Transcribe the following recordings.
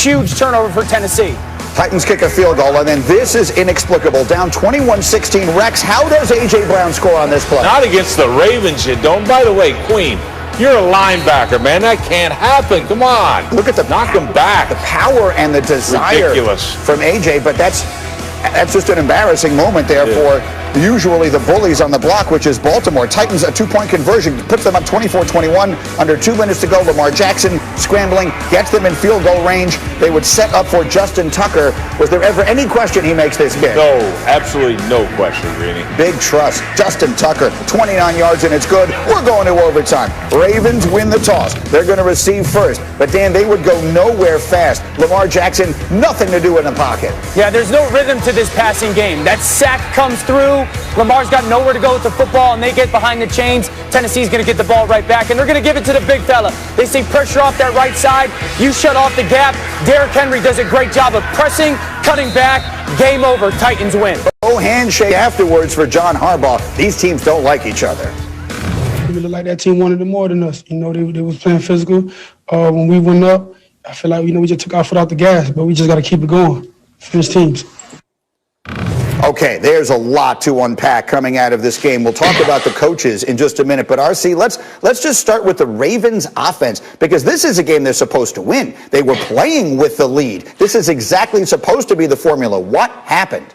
huge turnover for Tennessee. Titans kick a field goal, and then this is inexplicable. Down 21-16. Rex, how does A.J. Brown score on this play? Not against the Ravens, you don't. By the way, Queen, you're a linebacker, man. That can't happen. Come on. Look at the knock him back. The power and the desire from A.J., but that's just an embarrassing moment there for usually the bullies on the block, which is Baltimore. Titans, a two-point conversion, puts them up 24-21. Under 2 minutes to go, Lamar Jackson scrambling, gets them in field goal range. They would set up for Justin Tucker. Was there ever any question he makes this big? No, absolutely no question, Greeny. Big trust. Justin Tucker, 29 yards, and it's good. We're going to overtime. Ravens win the toss. They're going to receive first. But, Dan, they would go nowhere fast. Lamar Jackson, nothing to do in the pocket. Yeah, there's no rhythm to this passing game. That sack comes through. Lamar's got nowhere to go with the football, and they get behind the chains. Tennessee's going to get the ball right back, and they're going to give it to the big fella. They say pressure off that right side. You shut off the gap. Derrick Henry does a great job of pressing, cutting back. Game over. Titans win. No handshake afterwards for John Harbaugh. These teams don't like each other. It looked like that team wanted it more than us. You know, they was playing physical. When we went up, I feel like, we just took our foot off the gas, but we just got to keep it going. Finish teams. Okay, there's a lot to unpack coming out of this game. We'll talk about the coaches in just a minute. But, RC, let's just start with the Ravens offense, because this is a game they're supposed to win. They were playing with the lead. This is exactly supposed to be the formula. What happened?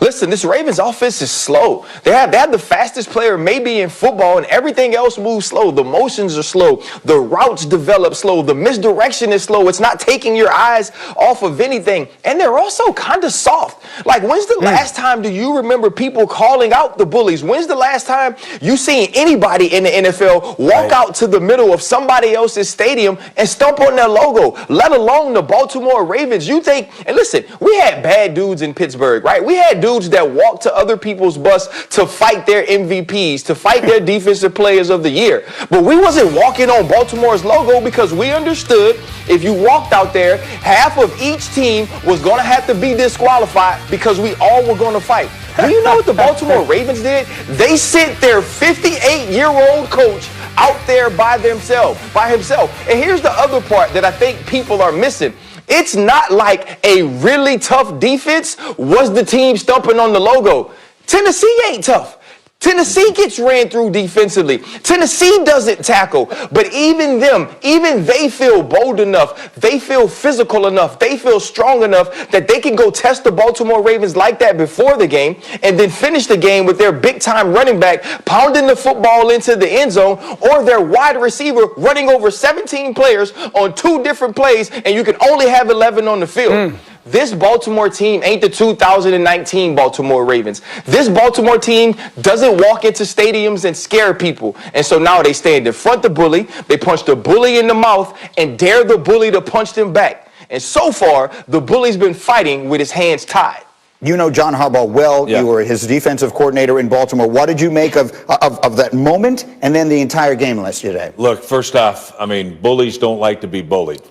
Listen, this Ravens offense is slow. They have the fastest player maybe in football, and everything else moves slow. The motions are slow. The routes develop slow. The misdirection is slow. It's not taking your eyes off of anything. And they're also kind of soft. Like, when's the last time do you remember people calling out the bullies? When's the last time you seen anybody in the NFL walk out to the middle of somebody else's stadium and stomp on their logo, let alone the Baltimore Ravens? You think, and listen, we had bad dudes in Pittsburgh, right? We had dudes that walked to other people's bus to fight their MVPs, to fight their defensive players of the year. But we wasn't walking on Baltimore's logo because we understood if you walked out there, half of each team was going to have to be disqualified because we all were going to fight. Do you know what the Baltimore Ravens did? They sent their 58-year-old coach out there by himself. And here's the other part that I think people are missing. It's not like a really tough defense was the team stumping on the logo. Tennessee ain't tough. Tennessee gets ran through defensively. Tennessee doesn't tackle. But even they feel bold enough. They feel physical enough. They feel strong enough that they can go test the Baltimore Ravens like that before the game and then finish the game with their big-time running back pounding the football into the end zone, or their wide receiver running over 17 players on 2 different plays, and you can only have 11 on the field. This Baltimore team ain't the 2019 Baltimore Ravens. This Baltimore team doesn't walk into stadiums and scare people. And so now they stand in front of the bully, they punch the bully in the mouth, and dare the bully to punch them back. And so far, the bully's been fighting with his hands tied. You know John Harbaugh well. Yeah. You were his defensive coordinator in Baltimore. What did you make of that moment and then the entire game yesterday? Look, first off, I mean, bullies don't like to be bullied.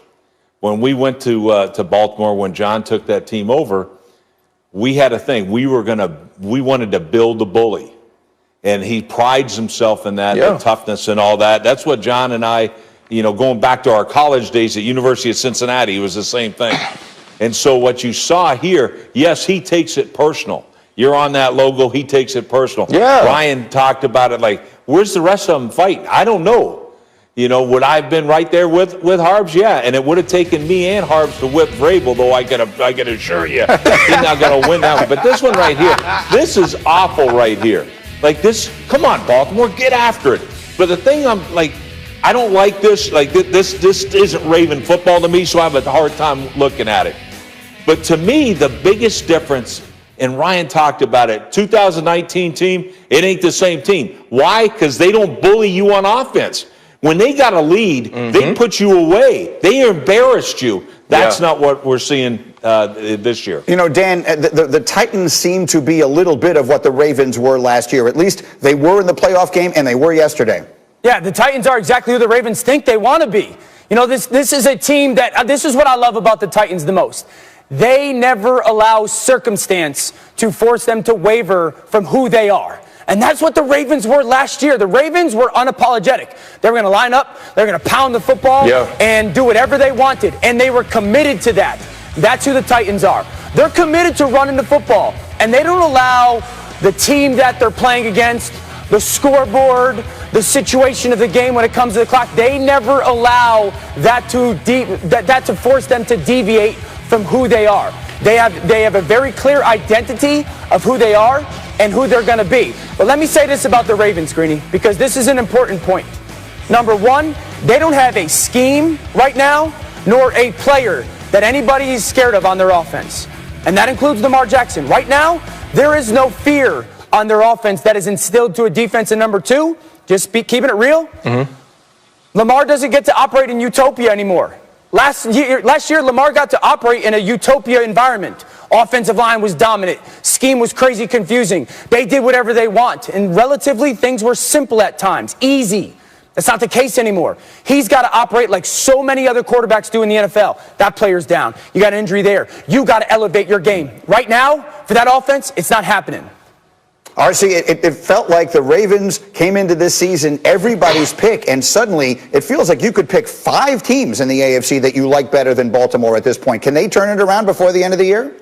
When we went to Baltimore, when John took that team over, we had a thing. We wanted to build the bully. And he prides himself in that, the toughness and all that. That's what John and I, going back to our college days at University of Cincinnati, it was the same thing. And so what you saw here, yes, he takes it personal. You're on that logo, he takes it personal. Yeah. Ryan talked about it like, where's the rest of them fighting? I don't know. Would I have been right there with Harbs? Yeah, and it would have taken me and Harbs to whip Vrabel, though I can assure you, he's not going to win that one. But this one right here, this is awful right here. Like this, come on, Baltimore, get after it. But the thing I don't like this. Like this isn't Raven football to me, so I have a hard time looking at it. But to me, the biggest difference, and Ryan talked about it, 2019 team, it ain't the same team. Why? Because they don't bully you on offense. When they got a lead, they put you away. They embarrassed you. That's not what we're seeing this year. Dan, the Titans seem to be a little bit of what the Ravens were last year. At least they were in the playoff game, and they were yesterday. Yeah, the Titans are exactly who the Ravens think they want to be. This is a team that, this is what I love about the Titans the most. They never allow circumstance to force them to waver from who they are. And that's what the Ravens were last year. The Ravens were unapologetic. They were going to line up, they were going to pound the football and do whatever they wanted. And they were committed to that. That's who the Titans are. They're committed to running the football. And they don't allow the team that they're playing against, the scoreboard, the situation of the game when it comes to the clock, they never allow that to force them to deviate from who they are. They have a very clear identity of who they are and who they're going to be. But let me say this about the Ravens, Greeny, because this is an important point. Number one, they don't have a scheme right now, nor a player that anybody is scared of on their offense. And that includes Lamar Jackson. Right now, there is no fear on their offense that is instilled to a defense. And number two, keeping it real, Lamar doesn't get to operate in utopia anymore. Last year, Lamar got to operate in a utopia environment. Offensive line was dominant. Scheme was crazy confusing. They did whatever they want. And relatively, things were simple at times, easy. That's not the case anymore. He's got to operate like so many other quarterbacks do in the NFL. That player's down. You got an injury there. You got to elevate your game. Right now, for that offense, it's not happening. RC, it felt like the Ravens came into this season everybody's pick, and suddenly it feels like you could pick 5 teams in the AFC that you like better than Baltimore at this point. Can they turn it around before the end of the year?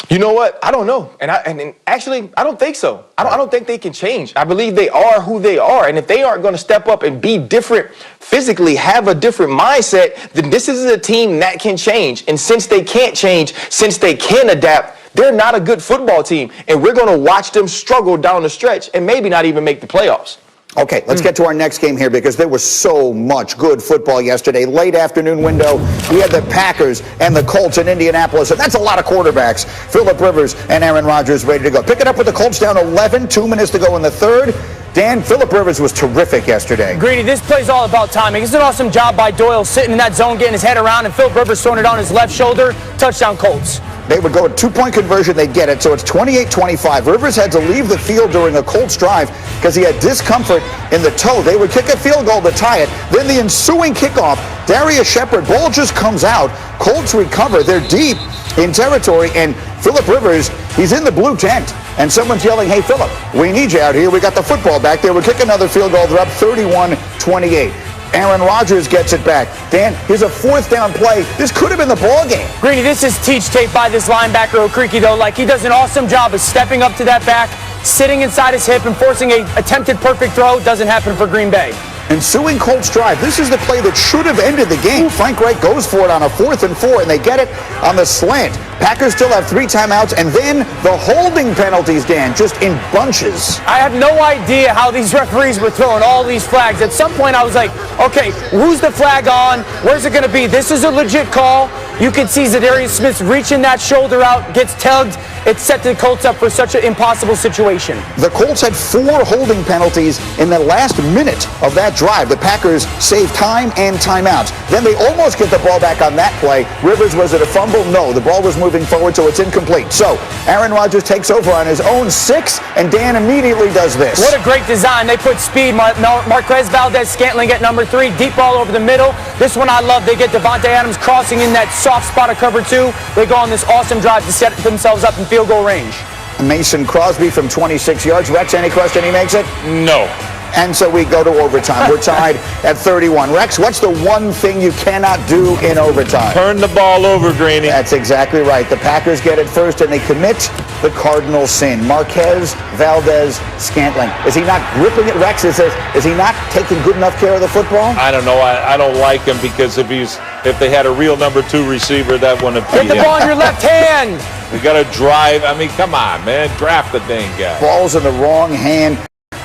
You know what? I don't know. And actually, I don't think so. I don't think they can change. I believe they are who they are. And if they aren't going to step up and be different physically, have a different mindset, then this is a team that can change. And since they can't change, since they can adapt, they're not a good football team. And we're going to watch them struggle down the stretch and maybe not even make the playoffs. Okay, let's get to our next game here because there was so much good football yesterday. Late afternoon window, we had the Packers and the Colts in Indianapolis, and that's a lot of quarterbacks. Phillip Rivers and Aaron Rodgers ready to go. Pick it up with the Colts down 11, 2 minutes to go in the third. Dan, Phillip Rivers was terrific yesterday. Greedy, this play's all about timing. It's an awesome job by Doyle sitting in that zone, getting his head around, and Phillip Rivers throwing it on his left shoulder. Touchdown, Colts. They would go a 2-point conversion, they'd get it, so it's 28-25. Rivers had to leave the field during a Colts drive because he had discomfort in the toe. They would kick a field goal to tie it. Then the ensuing kickoff, Darius Shepard, ball just comes out. Colts recover. They're deep in territory, and Phillip Rivers, he's in the blue tent. And someone's yelling, hey, Phillip, we need you out here. We got the football back there. We kick another field goal. They're up 31-28. Aaron Rodgers gets it back. Dan, here's a 4th down play. This could have been the ball game. Greeny, this is teach tape by this linebacker, O'Creaky, though. Like, he does an awesome job of stepping up to that back, sitting inside his hip, and forcing an attempted perfect throw. Doesn't happen for Green Bay. Ensuing Colts drive. This is the play that should have ended the game. Frank Reich goes for it on a 4th and 4, and they get it on the slant. Packers still have 3 timeouts, and then the holding penalties, Dan, just in bunches. I have no idea how these referees were throwing all these flags. At some point, I was like, okay, who's the flag on? Where's it going to be? This is a legit call. You can see Zadarius Smith reaching that shoulder out, gets tugged. It set the Colts up for such an impossible situation. The Colts had 4 holding penalties in the last minute of that drive. The Packers saved time and timeouts. Then they almost get the ball back on that play. Rivers, was it a fumble? No, the ball was moving forward, so it's incomplete. So Aaron Rodgers takes over on his own 6, and Dan immediately does this. What a great design. They put speed. Marquez Valdez-Scantling at number 3, deep ball over the middle. This one I love. They get Devontae Adams crossing in that soft spot of cover 2. They go on this awesome drive to set themselves up in field goal range. Mason Crosby from 26 yards. Rex, any question he makes it? No. And so we go to overtime. We're tied at 31. Rex, what's the one thing you cannot do in overtime? Turn the ball over, Greeny. That's exactly right. The Packers get it first, and they commit the cardinal sin. Marquez Valdez-Scantling. Is he not gripping it, Rex? Is he not taking good enough care of the football? I don't know. I don't like him because if they had a real number 2 receiver, that wouldn't be. Hit the ball in your left hand. We got to drive. I mean, come on, man. Draft the dang guy. Ball's in the wrong hand.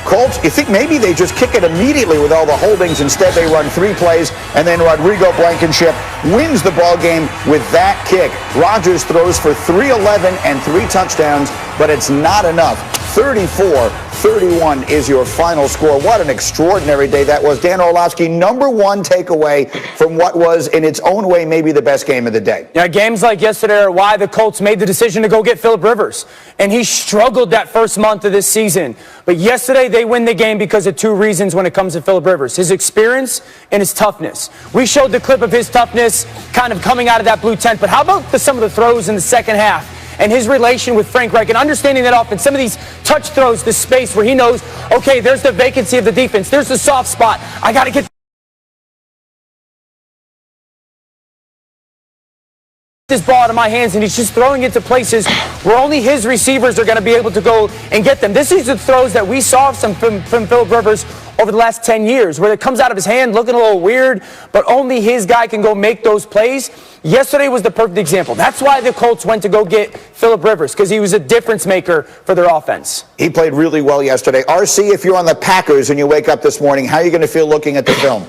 Colts, you think maybe they just kick it immediately with all the holdings. Instead, they run 3 plays, and then Rodrigo Blankenship wins the ball game with that kick. Rodgers throws for 311 and 3 touchdowns, but it's not enough. 34-31 is your final score. What an extraordinary day that was. Dan Orlovsky, number 1 takeaway from what was, in its own way, maybe the best game of the day. Yeah, games like yesterday are why the Colts made the decision to go get Phillip Rivers. And he struggled that first month of this season. But yesterday, they win the game because of 2 reasons when it comes to Phillip Rivers. His experience and his toughness. We showed the clip of his toughness kind of coming out of that blue tent. But how about some of the throws in the second half? and his relation with Frank Reich and understanding that offense, some of these touch throws, the space where he knows, okay, there's the vacancy of the defense, there's the soft spot, I got to get this ball out of my hands, and he's just throwing it to places where only his receivers are going to be able to go and get them. This is the throws that we saw from Philip Rivers over the last 10 years, where it comes out of his hand looking a little weird, but only his guy can go make those plays. Yesterday was the perfect example. That's why the Colts went to go get Philip Rivers, because he was a difference maker for their offense. He played really well yesterday. RC, if you're on the Packers and you wake up this morning, how are you going to feel looking at the film?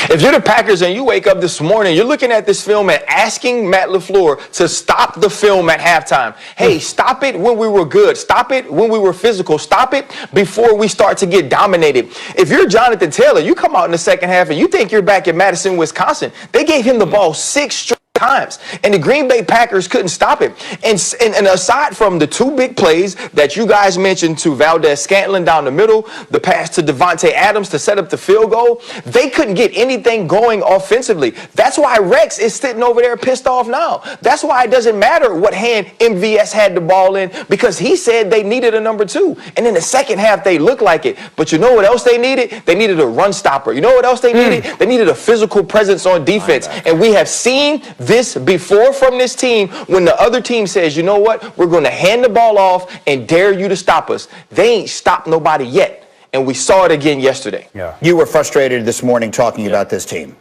If you're the Packers and you wake up this morning, you're looking at this film and asking Matt LaFleur to stop the film at halftime. Hey, stop it when we were good. Stop it when we were physical. Stop it before we start to get dominated. If you're Jonathan Taylor, you come out in the second half and you think you're back in Madison, Wisconsin. They gave him the ball 6 straight times, and the Green Bay Packers couldn't stop it. And aside from the 2 big plays that you guys mentioned to Valdez-Scantling down the middle, the pass to Devontae Adams to set up the field goal, they couldn't get anything going offensively. That's why Rex is sitting over there pissed off now. That's why it doesn't matter what hand MVS had the ball in, because he said they needed a number 2. And in the second half, they looked like it. But you know what else they needed? They needed a run stopper. You know what else they needed? They needed a physical presence on defense. And we have seen this before from this team when the other team says, you know what, we're going to hand the ball off and dare you to stop us. They ain't stopped nobody yet. And we saw it again yesterday. Yeah. You were frustrated this morning talking about this team.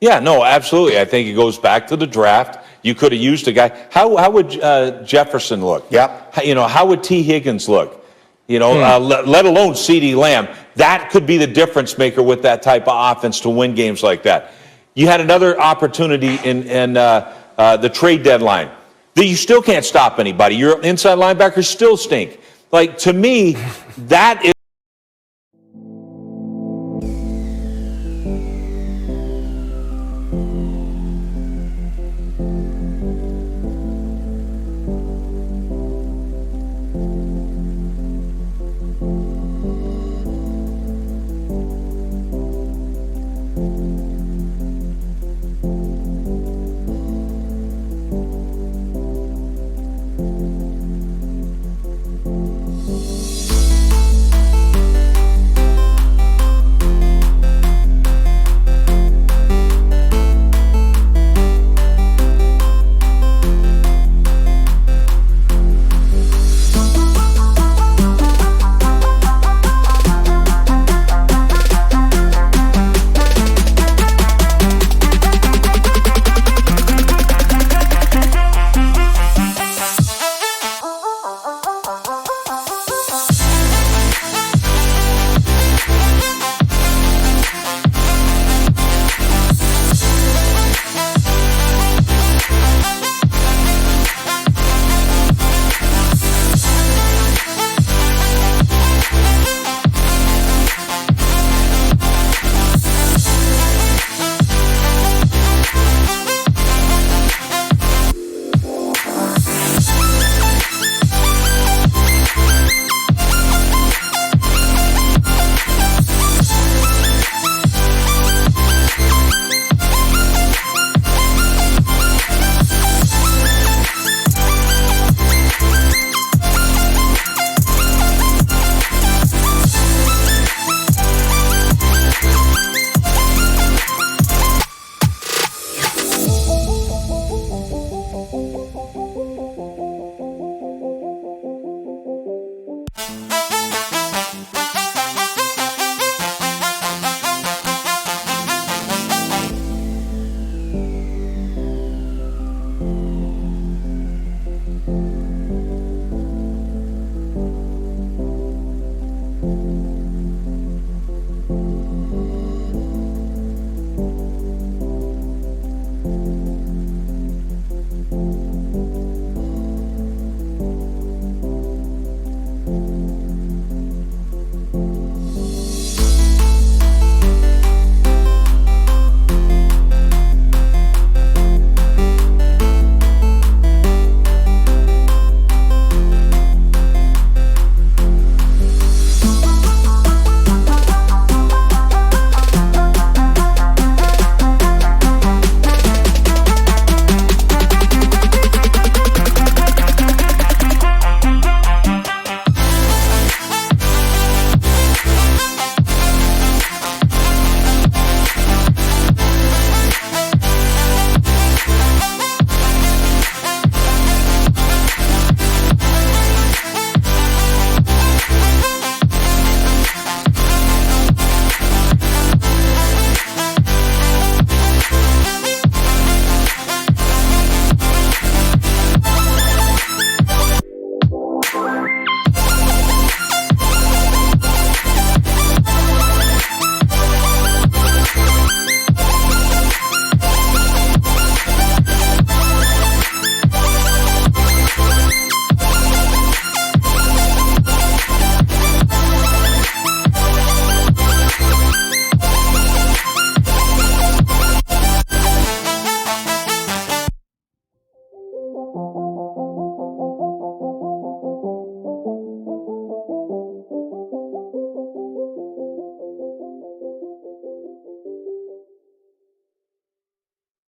Yeah, no, absolutely. I think it goes back to the draft. You could have used a guy. How would Jefferson look? Yep. How would T. Higgins look? Let alone CeeDee Lamb. That could be the difference maker with that type of offense to win games like that. You had another opportunity in the trade deadline that you still can't stop anybody. Your inside linebackers still stink. Like, to me, that is.